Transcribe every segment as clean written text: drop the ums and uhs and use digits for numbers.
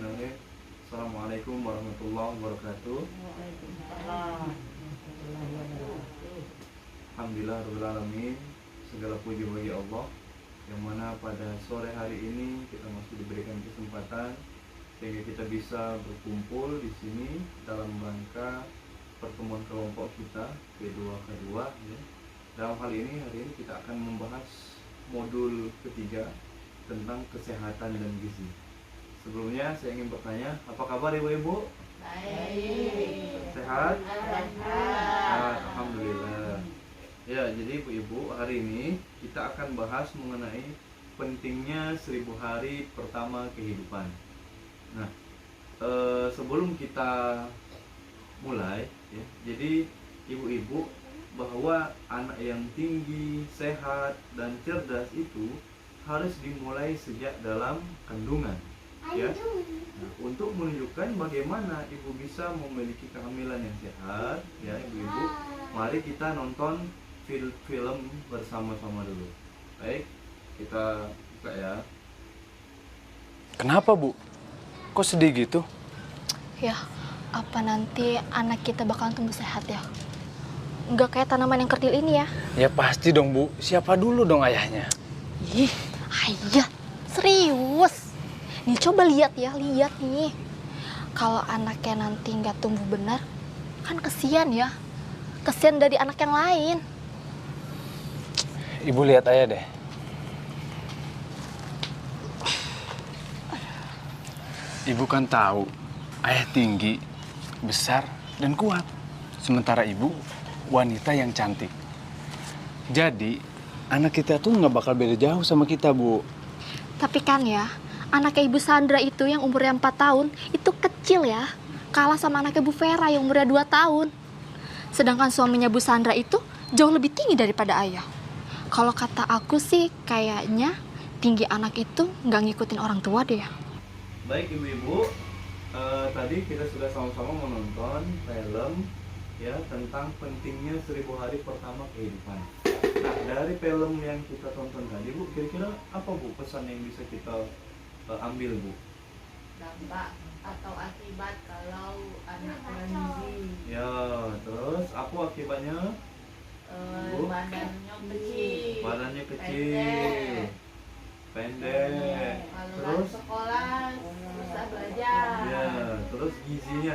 Bismillahirrahmanirrahim. Assalamualaikum warahmatullahi wabarakatuh. Alhamdulillah rabbil alamin. Segala puji bagi Allah yang mana pada sore hari ini kita masih diberikan kesempatan sehingga kita bisa berkumpul di sini dalam rangka pertemuan kelompok kita kedua ya. Dalam hal ini hari ini kita akan membahas modul ketiga tentang kesehatan dan gizi. Sebelumnya saya ingin bertanya, apa kabar ibu-ibu? Baik. Sehat? Alhamdulillah. Ya, jadi ibu-ibu, hari ini kita akan bahas mengenai pentingnya 1000 hari pertama kehidupan. Nah, sebelum kita mulai, ya, jadi ibu-ibu, bahwa anak yang tinggi, sehat, dan cerdas itu harus dimulai sejak dalam kandungan. Ya. Nah, untuk menunjukkan bagaimana ibu bisa memiliki kehamilan yang sehat, ya ibu-ibu, mari kita nonton film bersama-sama dulu. Baik, kita buka ya. Kenapa bu? Kok sedih gitu? Ya, apa nanti anak kita bakalan tumbuh sehat ya? Nggak kayak tanaman yang kerdil ini ya? Ya pasti dong bu, siapa dulu dong ayahnya? Ih, ayah, serius. Nih coba lihat nih. Kalau anaknya nanti nggak tumbuh benar, kan kesian ya. Kesian dari anak yang lain. Ibu lihat ayah deh. Ibu kan tahu, ayah tinggi, besar, dan kuat. Sementara ibu, wanita yang cantik. Jadi, anak kita tuh nggak bakal beda jauh sama kita, Bu. Tapi kan ya, anaknya Ibu Sandra itu yang umurnya 4 tahun, itu kecil ya. Kalah sama anaknya Bu Vera yang umurnya 2 tahun. Sedangkan suaminya Bu Sandra itu jauh lebih tinggi daripada ayah. Kalau kata aku sih, kayaknya tinggi anak itu nggak ngikutin orang tua deh ya. Baik ibu-ibu, tadi kita sudah sama-sama menonton film ya tentang pentingnya 1000 hari pertama kehidupan. Nah, dari film yang kita tonton tadi Bu, kira-kira apa Bu pesan yang bisa kita ambil Bu? Dampak atau akibat kalau anak kurang gizi, Ya, terus apa akibatnya? Bu? badannya kecil, Badannya kecil, pendek, kalau terus sekolah susah belajar, ya, terus gizinya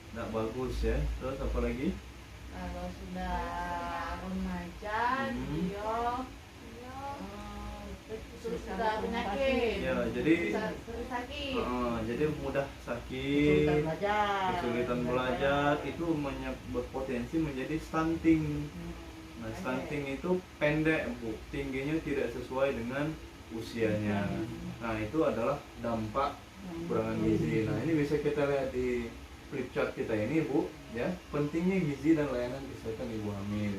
nggak bagus ya. Terus apa lagi? kalau sudah remaja dia sudah penyakit, Ya, jadi sering sakit, jadi mudah sakit, kesulitan belajar, itu berpotensi menjadi stunting. Nah, stunting itu pendek Bu, tingginya tidak sesuai dengan usianya. Nah, itu adalah dampak kekurangan gizi. Nah, ini bisa kita lihat di flip chart kita ini Bu, ya. Pentingnya gizi dan layanan kesehatan ibu hamil.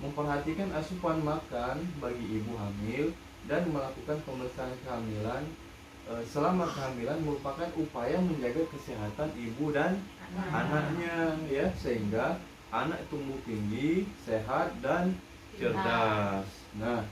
Memperhatikan asupan makan bagi ibu hamil dan melakukan pemeriksaan kehamilan selama kehamilan merupakan upaya menjaga kesehatan ibu dan anaknya ya, sehingga anak tumbuh tinggi, sehat dan cerdas. Nah,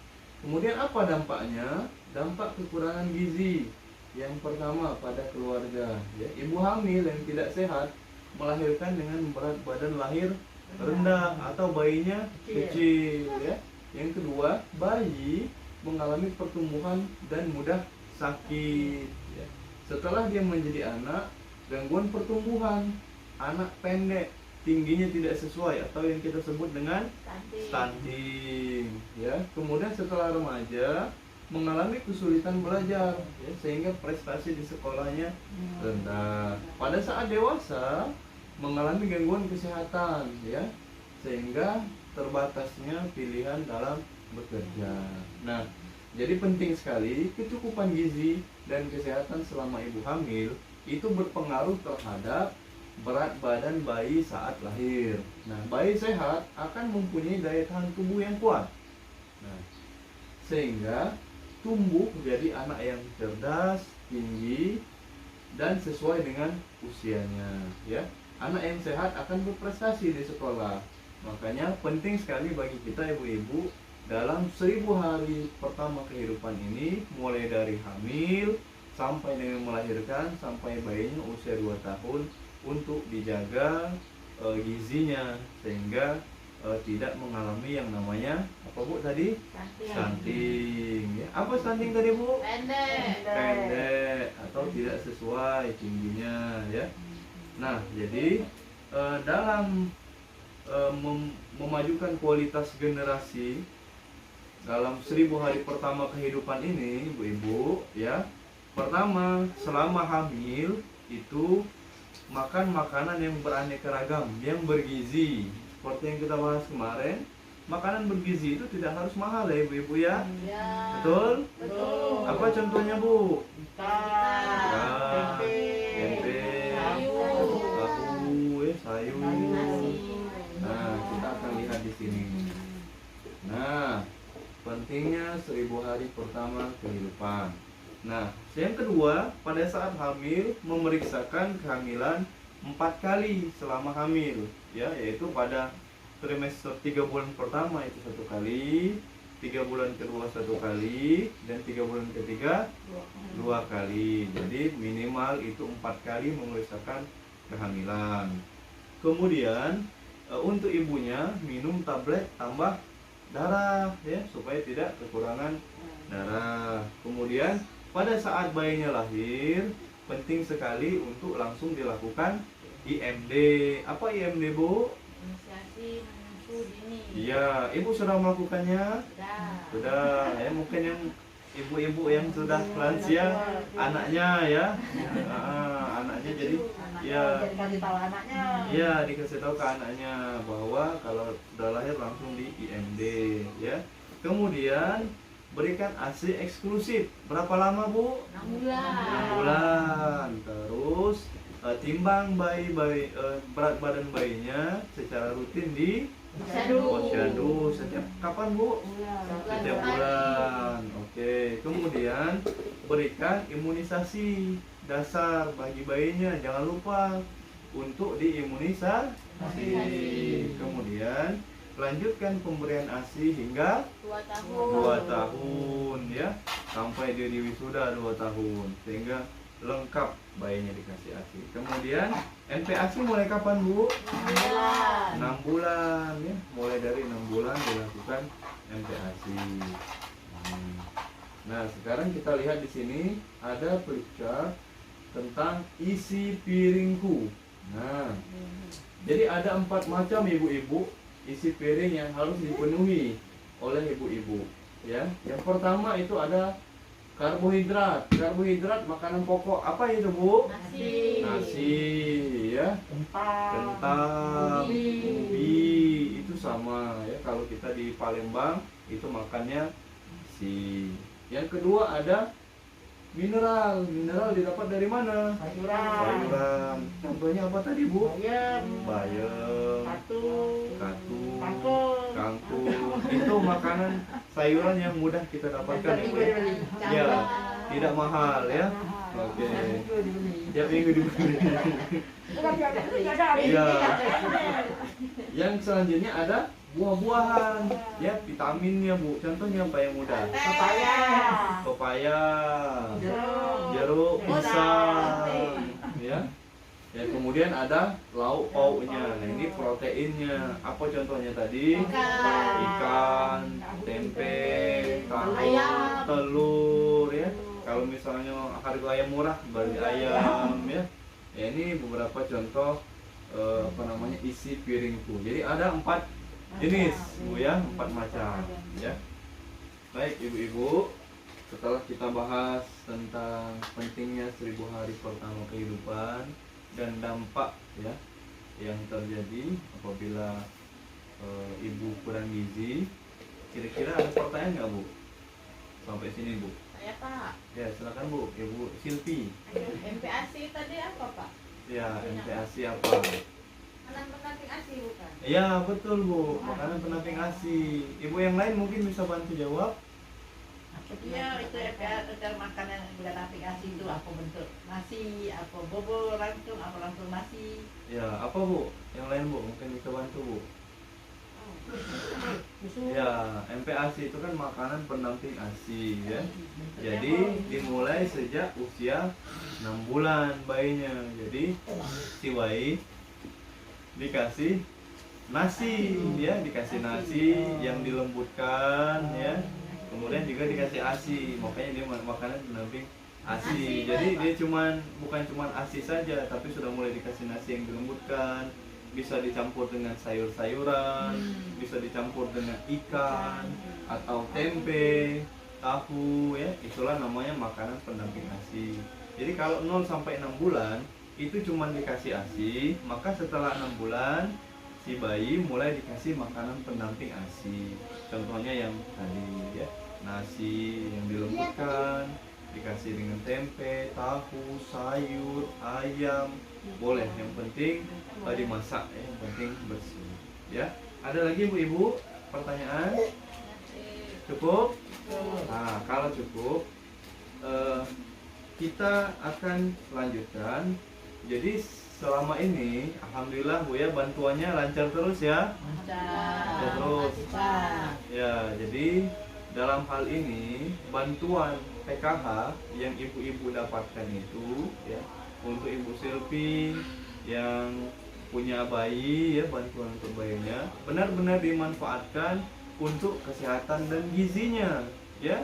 kemudian apa dampaknya? Dampak kekurangan gizi. Yang pertama pada keluarga ya, ibu hamil yang tidak sehat melahirkan dengan berat badan lahir rendah atau bayinya kecil ya. Yang kedua, bayi mengalami pertumbuhan dan mudah sakit ya. Setelah dia menjadi anak, gangguan pertumbuhan, anak pendek, tingginya tidak sesuai atau yang kita sebut dengan stunting ya. Kemudian setelah remaja mengalami kesulitan belajar ya, sehingga prestasi di sekolahnya rendah. Pada saat dewasa mengalami gangguan kesehatan ya, sehingga terbatasnya pilihan dalam bekerja. Nah, jadi penting sekali kecukupan gizi dan kesehatan selama ibu hamil itu berpengaruh terhadap berat badan bayi saat lahir. Nah, bayi sehat akan mempunyai daya tahan tubuh yang kuat. Nah, sehingga tumbuh menjadi anak yang cerdas, tinggi, dan sesuai dengan usianya. Ya, anak yang sehat akan berprestasi di sekolah. Makanya penting sekali bagi kita ibu-ibu dalam 1000 hari pertama kehidupan ini, mulai dari hamil, sampai dengan melahirkan, sampai bayinya usia 2 tahun untuk dijaga gizinya sehingga tidak mengalami yang namanya apa Bu tadi? Stunting. Ya. Apa stunting tadi Bu? Pendek atau tidak sesuai tingginya ya. Nah, jadi dalam memajukan kualitas generasi dalam 1000 hari pertama kehidupan ini, Ibu-ibu, ya. Pertama, selama hamil itu makan makanan yang beraneka ragam, yang bergizi. Seperti yang kita bahas kemarin, makanan bergizi itu tidak harus mahal ya, Ibu-ibu ya. Betul? Betul. Apa contohnya, Bu? Ikan, tempe, sayur, tahu, sayur. nasi. Nah, kita akan lihat di sini. Nah, pentingnya 1000 hari pertama kehidupan. Nah, yang kedua, pada saat hamil memeriksakan kehamilan 4 kali selama hamil, ya, yaitu pada trimester 3 bulan pertama itu 1 kali, 3 bulan kedua 1 kali, dan 3 bulan ketiga 2 kali. Jadi minimal itu 4 kali memeriksakan kehamilan. Kemudian untuk ibunya minum tablet tambah darah ya supaya tidak kekurangan darah. Kemudian pada saat bayinya lahir penting sekali untuk langsung dilakukan IMD. Apa IMD, Bu? Inisiasi menyusu dini. Iya, Ibu sudah melakukannya? Sudah. Sudah. Ya, mungkin yang ibu-ibu yang sudah lansia anaknya ya. Anaknya jadi ya. Jadi tahu anaknya. Iya, dikasih tahu ke anaknya bahwa kalau sudah lahir langsung di IMD ya. Kemudian berikan ASI eksklusif. Berapa lama, Bu? 6 bulan. 6 bulan. Terus timbang berat badan bayinya secara rutin di posyandu. Setiap kapan, Bu? Setiap bulan. Oke. Kemudian berikan imunisasi dasar bagi bayinya. Jangan lupa untuk diimunisasi. Kemudian lanjutkan pemberian ASI hingga 2 tahun. 2 tahun ya, sampai dia di wisuda 2 tahun sehingga lengkap bayinya dikasih ASI. Kemudian MPASI mulai kapan, Bu? 6 bulan. 6 bulan ya, mulai dari 6 bulan dilakukan MPASI. Nah, sekarang kita lihat di sini ada flipchart tentang isi piringku. Nah, jadi ada 4 macam ibu-ibu isi piring yang harus dipenuhi oleh ibu-ibu ya. Yang pertama itu ada karbohidrat. Karbohidrat makanan pokok apa itu, Bu? Nasi ya. Kentang, ubi itu sama ya. Kalau kita di Palembang itu makannya nasi. Yang kedua ada mineral. Mineral didapat dari mana? Sayuran. Contohnya apa tadi, Bu? Bayam, katu, kangkung. Itu makanan sayuran yang mudah kita dapatkan, Ibu ya. Ya, tidak mahal ya. Oke. Tiap minggu dibeli. Ya. Yang selanjutnya ada buah-buahan, ya, vitaminnya, Bu. Contohnya apa yang mudah? Pepaya, jeruk, pisang, ya. Ya, kemudian ada lauk pauknya. Nah, ini proteinnya. Apa contohnya tadi? Ikan, tempe, tahu, telur, ya. Kalau misalnya harga ayam murah, beli ayam, ya. Ya, ini beberapa contoh isi piringku. Jadi ada 4 jenis, Bu ya, 4 macam, ya. Baik, ibu-ibu, setelah kita bahas tentang pentingnya 1000 hari pertama kehidupan dan dampak ya yang terjadi apabila ibu kurang gizi, kira-kira ada pertanyaan nggak, Bu? Sampai sini, Bu. Saya, Pak. Ya, silakan, Bu. Ibu Silvi. MPASI tadi apa, Pak? Ya, MPASI apa? Makanan pendamping ASI bukan? Ya, betul, Bu. Makanan pendamping ASI. Ibu yang lain mungkin bisa bantu jawab. Iya, itu makanan pendamping ASI itu apa bentuk? Nasi, apa bobo langsung, apa langsung nasi? Ya, apa, Bu? Yang lain, Bu, mungkin bisa bantu, Bu. Ya, MPASI itu kan makanan pendamping ASI ya. Jadi dimulai sejak usia 6 bulan bayinya. Jadi si bayi dikasih nasi ya, dikasih nasi yang dilembutkan ya. Kemudian juga dikasih ASI. Makanya dia makanan pendamping ASI. Jadi dia bukan cuman ASI saja, tapi sudah mulai dikasih nasi yang dilembutkan. Bisa dicampur dengan sayur-sayuran, bisa dicampur dengan ikan atau tempe, tahu ya. Itulah namanya makanan pendamping ASI. Jadi kalau 0 sampai 6 bulan itu cuma dikasih ASI, maka setelah 6 bulan si bayi mulai dikasih makanan pendamping ASI. Contohnya yang tadi ya, nasi yang dilembutkan, dikasih dengan tempe, tahu, sayur, ayam, boleh. Yang penting dimasak ya, yang penting bersih. Ya, ada lagi ibu-ibu pertanyaan? Cukup? Nah, kalau cukup, kita akan lanjutkan. Jadi selama ini, alhamdulillah Bu ya, bantuannya lancar terus ya. Terus. Ya, jadi dalam hal ini bantuan PKH yang ibu-ibu dapatkan itu ya, untuk Ibu Silvi yang punya bayi ya, bantuan untuk bayinya benar-benar dimanfaatkan untuk kesehatan dan gizinya ya,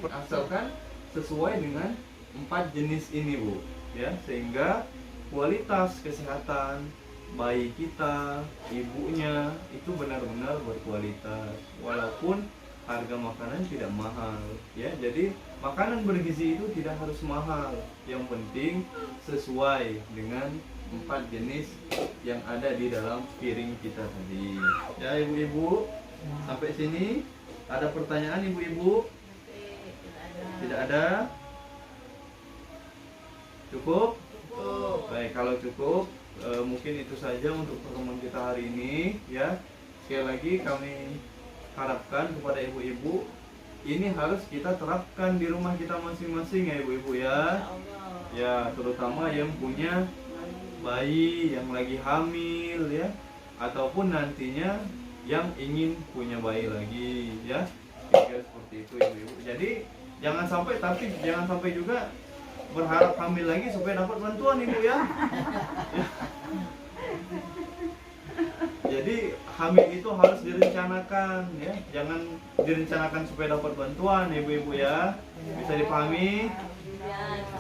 asalkan sesuai dengan 4 jenis ini Bu ya, sehingga kualitas kesehatan bayi kita, ibunya itu benar-benar berkualitas walaupun harga makanan tidak mahal ya. Jadi makanan bergizi itu tidak harus mahal, yang penting sesuai dengan 4 jenis yang ada di dalam piring kita tadi ya. Ibu-ibu sampai sini ada pertanyaan ibu-ibu? Tidak ada? Cukup? Baik, kalau cukup mungkin itu saja untuk pertemuan kita hari ini ya. Sekali lagi kami harapkan kepada ibu-ibu ini harus kita terapkan di rumah kita masing-masing ya ibu-ibu ya. Ya, terutama yang punya bayi yang lagi hamil ya, ataupun nantinya yang ingin punya bayi lagi ya. Kira seperti itu ibu-ibu. Jadi jangan sampai juga berharap hamil lagi supaya dapat bantuan ibu ya. Jadi hamil itu harus direncanakan ya, jangan direncanakan supaya dapat bantuan ibu-ibu ya. Bisa dipahami?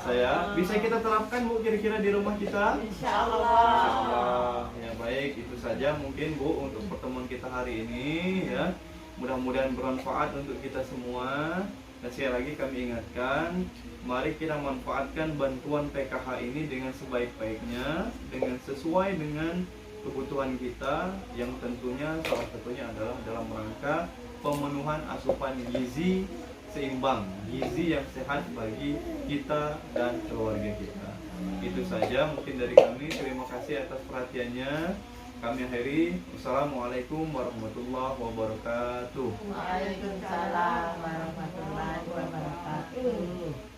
Saya bisa kita terapkan Bu kira-kira di rumah kita? Insyaallah. Ya baik, itu saja mungkin Bu untuk pertemuan kita hari ini ya. Mudah-mudahan bermanfaat untuk kita semua. Dan sekali lagi kami ingatkan, mari kita manfaatkan bantuan PKH ini dengan sebaik-baiknya, dengan sesuai dengan kebutuhan kita, yang tentunya salah satunya adalah dalam rangka pemenuhan asupan gizi seimbang, gizi yang sehat bagi kita dan keluarga kita. Itu saja mungkin dari kami. Terima kasih atas perhatiannya. Kami akhiri. Wassalamualaikum warahmatullahi wabarakatuh. Waalaikumsalam warahmatullahi wabarakatuh.